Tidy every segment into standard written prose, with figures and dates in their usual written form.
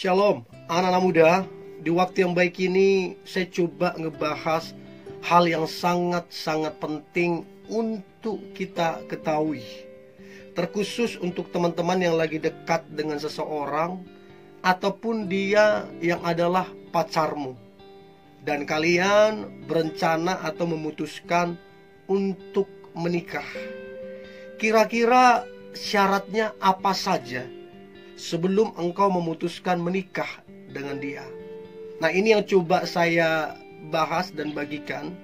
Shalom, anak-anak muda. Di waktu yang baik ini saya coba ngebahas hal yang sangat-sangat penting untuk kita ketahui. Terkhusus untuk teman-teman yang lagi dekat dengan seseorang, ataupun dia yang adalah pacarmu, dan kalian berencana atau memutuskan untuk menikah. Kira-kira syaratnya apa saja sebelum engkau memutuskan menikah dengan dia? Nah, ini yang coba saya bahas dan bagikan.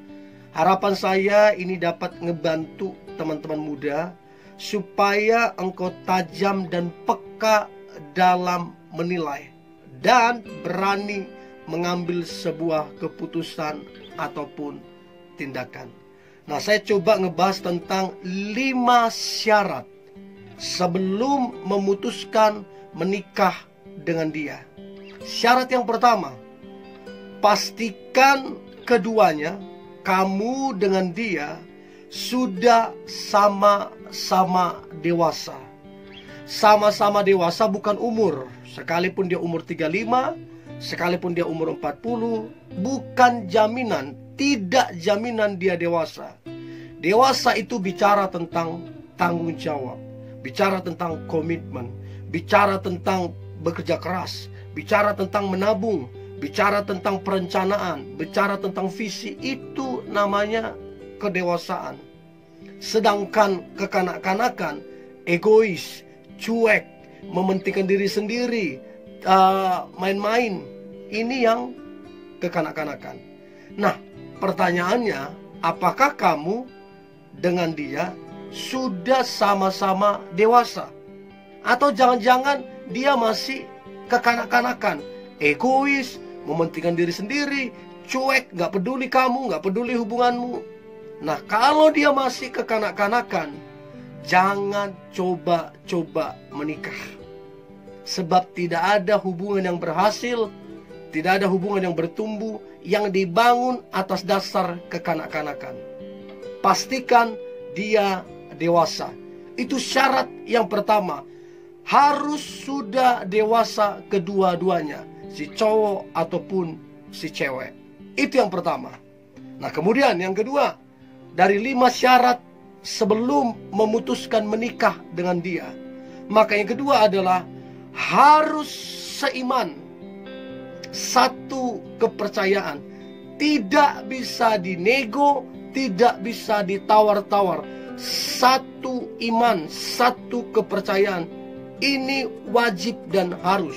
Harapan saya ini dapat ngebantu teman-teman muda supaya engkau tajam dan peka dalam menilai dan berani mengambil sebuah keputusan ataupun tindakan. Nah, saya coba ngebahas tentang 5 syarat sebelum memutuskan menikah dengan dia. Syarat yang pertama, pastikan keduanya, kamu dengan dia, sudah sama-sama dewasa. Sama-sama dewasa bukan umur. Sekalipun dia umur 35, sekalipun dia umur 40, bukan jaminan, tidak jaminan dia dewasa. Dewasa itu bicara tentang tanggung jawab, bicara tentang komitmen, bicara tentang bekerja keras, bicara tentang menabung, bicara tentang perencanaan, bicara tentang visi. Itu namanya kedewasaan. Sedangkan kekanak-kanakan, egois, cuek, mementingkan diri sendiri, main-main, ini yang kekanak-kanakan. Nah, pertanyaannya, apakah kamu dengan dia sudah sama-sama dewasa? Atau jangan-jangan dia masih kekanak-kanakan, egois, mementingkan diri sendiri, cuek, gak peduli kamu, gak peduli hubunganmu. Nah, kalau dia masih kekanak-kanakan, jangan coba-coba menikah. Sebab tidak ada hubungan yang berhasil, tidak ada hubungan yang bertumbuh, yang dibangun atas dasar kekanak-kanakan. Pastikan dia dewasa. Itu syarat yang pertama. Harus sudah dewasa kedua-duanya, si cowok ataupun si cewek. Itu yang pertama. Nah, kemudian yang kedua, dari 5 syarat sebelum memutuskan menikah dengan dia, maka yang kedua adalah harus seiman, satu kepercayaan. Tidak bisa dinego, tidak bisa ditawar-tawar. Satu iman, satu kepercayaan. Ini wajib dan harus.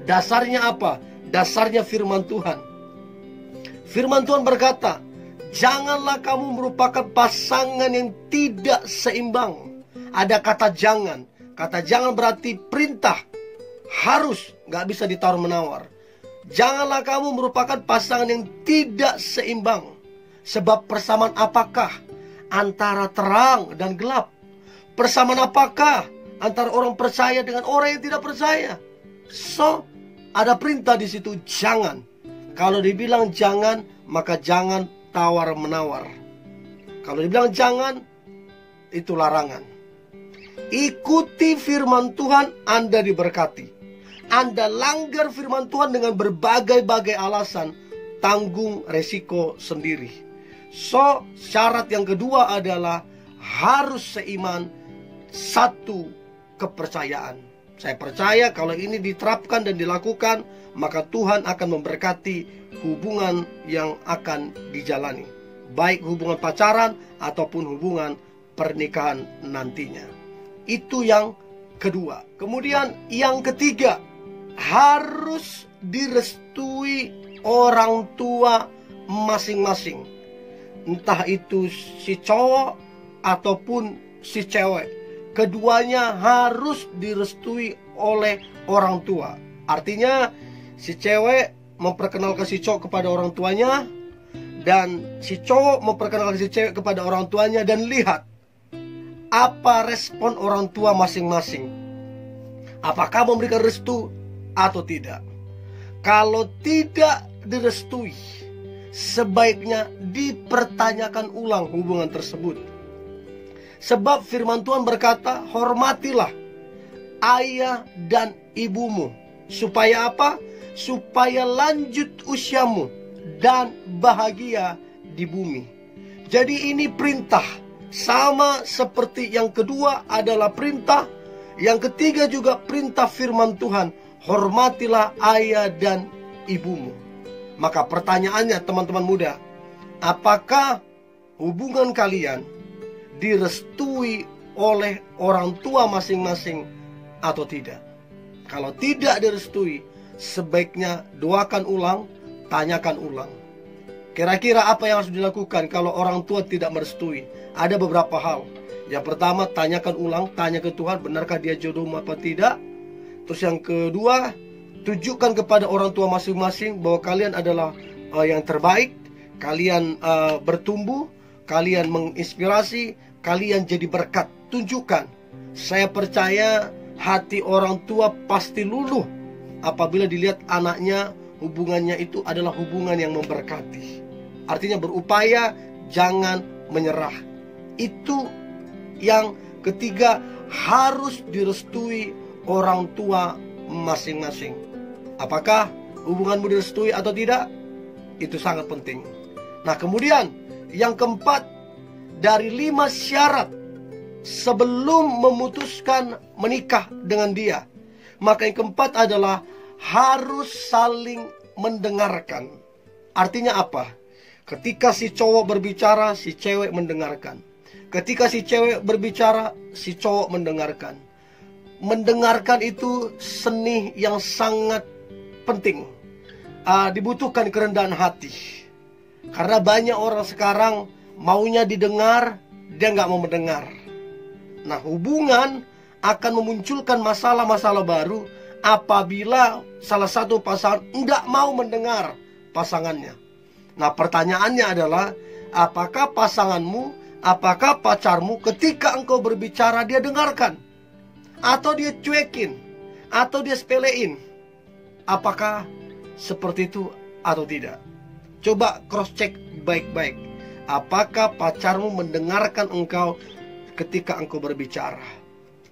Dasarnya apa? Dasarnya firman Tuhan. Firman Tuhan berkata, janganlah kamu merupakan pasangan yang tidak seimbang. Ada kata jangan. Kata jangan berarti perintah. Harus, gak bisa ditawar-menawar. Janganlah kamu merupakan pasangan yang tidak seimbang. Sebab persamaan apakah antara terang dan gelap? Persamaan apakah antara orang percaya dengan orang yang tidak percaya? So, ada perintah di situ, jangan. Kalau dibilang jangan, maka jangan tawar-menawar. Kalau dibilang jangan, itu larangan. Ikuti firman Tuhan, Anda diberkati. Anda langgar firman Tuhan dengan berbagai-bagai alasan, tanggung resiko sendiri. So, syarat yang kedua adalah harus seiman, satu kepercayaan. Saya percaya kalau ini diterapkan dan dilakukan, maka Tuhan akan memberkati hubungan yang akan dijalani, baik hubungan pacaran ataupun hubungan pernikahan nantinya. Itu yang kedua. Kemudian yang ketiga, harus direstui orang tua masing-masing. Entah itu si cowok ataupun si cewek, keduanya harus direstui oleh orang tua. Artinya si cewek memperkenalkan si cowok kepada orang tuanya, dan si cowok memperkenalkan si cewek kepada orang tuanya, dan lihat apa respon orang tua masing-masing. Apakah memberikan restu atau tidak? Kalau tidak direstui, sebaiknya dipertanyakan ulang hubungan tersebut. Sebab firman Tuhan berkata, hormatilah ayah dan ibumu. Supaya apa? Supaya lanjut usiamu dan bahagia di bumi. Jadi ini perintah. Sama seperti yang kedua adalah perintah. Yang ketiga juga perintah firman Tuhan. Hormatilah ayah dan ibumu. Maka pertanyaannya teman-teman muda, apakah hubungan kalian direstui oleh orang tua masing-masing atau tidak? Kalau tidak direstui, sebaiknya doakan ulang, tanyakan ulang. Kira-kira apa yang harus dilakukan kalau orang tua tidak merestui? Ada beberapa hal. Yang pertama, tanyakan ulang, tanya ke Tuhan, benarkah dia jodohmu apa tidak? Terus yang kedua, tunjukkan kepada orang tua masing-masing bahwa kalian adalah yang terbaik. Kalian bertumbuh, kalian menginspirasi, kalian jadi berkat. Tunjukkan. Saya percaya hati orang tua pasti luluh apabila dilihat anaknya hubungannya itu adalah hubungan yang memberkati. Artinya berupaya, jangan menyerah. Itu yang ketiga, harus direstui orang tua masing-masing. Apakah hubunganmu direstui atau tidak? Itu sangat penting. Nah, kemudian yang keempat, dari 5 syarat sebelum memutuskan menikah dengan dia, maka yang keempat adalah harus saling mendengarkan. Artinya apa? Ketika si cowok berbicara, si cewek mendengarkan. Ketika si cewek berbicara, si cowok mendengarkan. Mendengarkan itu seni yang sangat penting. Dibutuhkan kerendahan hati. Karena banyak orang sekarang maunya didengar, dia nggak mau mendengar. Nah, hubungan akan memunculkan masalah-masalah baru apabila salah satu pasangan nggak mau mendengar pasangannya. Nah, pertanyaannya adalah, apakah pasanganmu, apakah pacarmu ketika engkau berbicara dia dengarkan? Atau dia cuekin? Atau dia sepelein? Apakah seperti itu atau tidak? Coba cross check baik-baik. Apakah pacarmu mendengarkan engkau ketika engkau berbicara?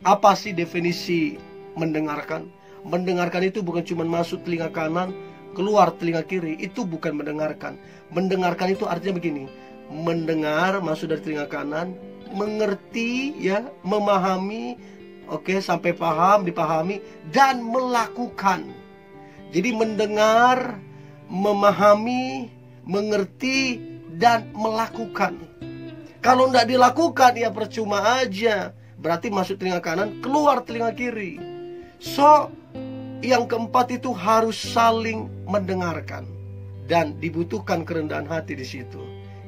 Apa sih definisi mendengarkan? Mendengarkan itu bukan cuma masuk telinga kanan, keluar telinga kiri. Itu bukan mendengarkan. Mendengarkan itu artinya begini. Mendengar masuk dari telinga kanan, mengerti, ya, memahami, oke, sampai paham, dipahami, dan melakukan. Jadi mendengar, memahami, mengerti, dan melakukan. Kalau tidak dilakukan, ya percuma aja. Berarti masuk telinga kanan, keluar telinga kiri. So, yang keempat itu harus saling mendengarkan. Dan dibutuhkan kerendahan hati di situ.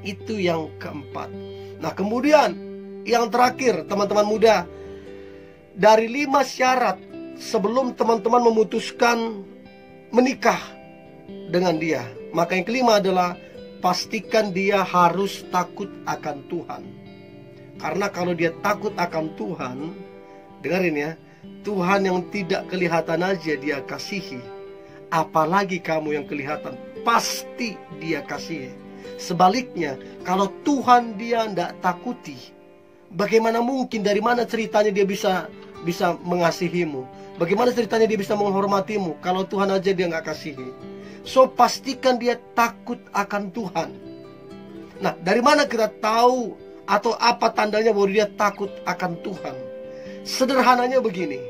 Itu yang keempat. Nah, kemudian yang terakhir, teman-teman muda, dari 5 syarat sebelum teman-teman memutuskan menikah dengan dia, maka yang kelima adalah pastikan dia harus takut akan Tuhan. Karena kalau dia takut akan Tuhan, dengarin ya, Tuhan yang tidak kelihatan aja dia kasihi, apalagi kamu yang kelihatan, pasti dia kasihi. Sebaliknya, kalau Tuhan dia tidak takuti, bagaimana mungkin, dari mana ceritanya dia bisa mengasihimu? Bagaimana ceritanya dia bisa menghormatimu kalau Tuhan aja dia nggak kasihi? So, pastikan dia takut akan Tuhan. Nah, dari mana kita tahu atau apa tandanya bahwa dia takut akan Tuhan? Sederhananya begini,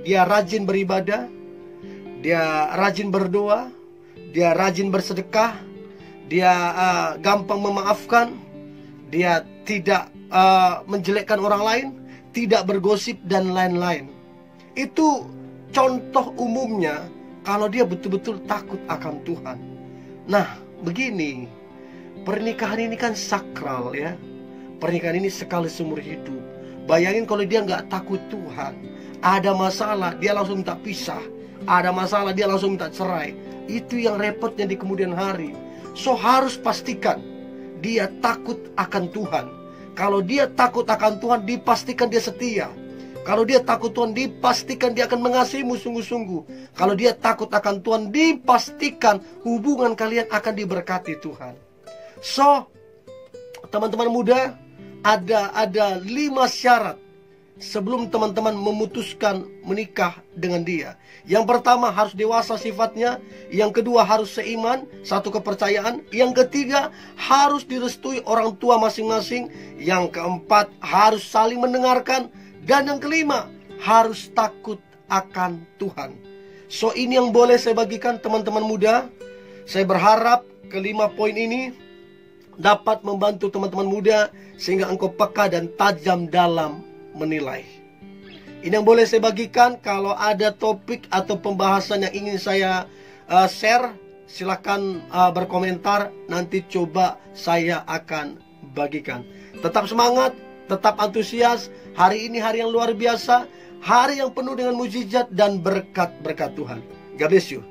dia rajin beribadah, dia rajin berdoa, dia rajin bersedekah, dia gampang memaafkan, dia tidak menjelekkan orang lain, tidak bergosip, dan lain-lain. Itu contoh umumnya kalau dia betul-betul takut akan Tuhan. Nah, begini, pernikahan ini kan sakral ya. Pernikahan ini sekali seumur hidup. Bayangin kalau dia nggak takut Tuhan, ada masalah dia langsung minta pisah, ada masalah dia langsung minta cerai. Itu yang repotnya di kemudian hari. So, harus pastikan dia takut akan Tuhan. Kalau dia takut akan Tuhan, dipastikan dia setia. Kalau dia takut Tuhan, dipastikan dia akan mengasihimu sungguh-sungguh. Kalau dia takut akan Tuhan, dipastikan hubungan kalian akan diberkati Tuhan. So, teman-teman muda, ada 5 syarat sebelum teman-teman memutuskan menikah dengan dia. Yang pertama harus dewasa sifatnya, yang kedua harus seiman, satu kepercayaan, yang ketiga harus direstui orang tua masing-masing, yang keempat harus saling mendengarkan, dan yang kelima harus takut akan Tuhan. So ini yang boleh saya bagikan teman-teman muda. Saya berharap kelima poin ini dapat membantu teman-teman muda sehingga engkau peka dan tajam dalam menilai. Ini yang boleh saya bagikan. Kalau ada topik atau pembahasan yang ingin saya share, silakan berkomentar. Nanti coba saya akan bagikan. Tetap semangat, tetap antusias. Hari ini hari yang luar biasa, hari yang penuh dengan mujizat dan berkat-berkat Tuhan. God bless you.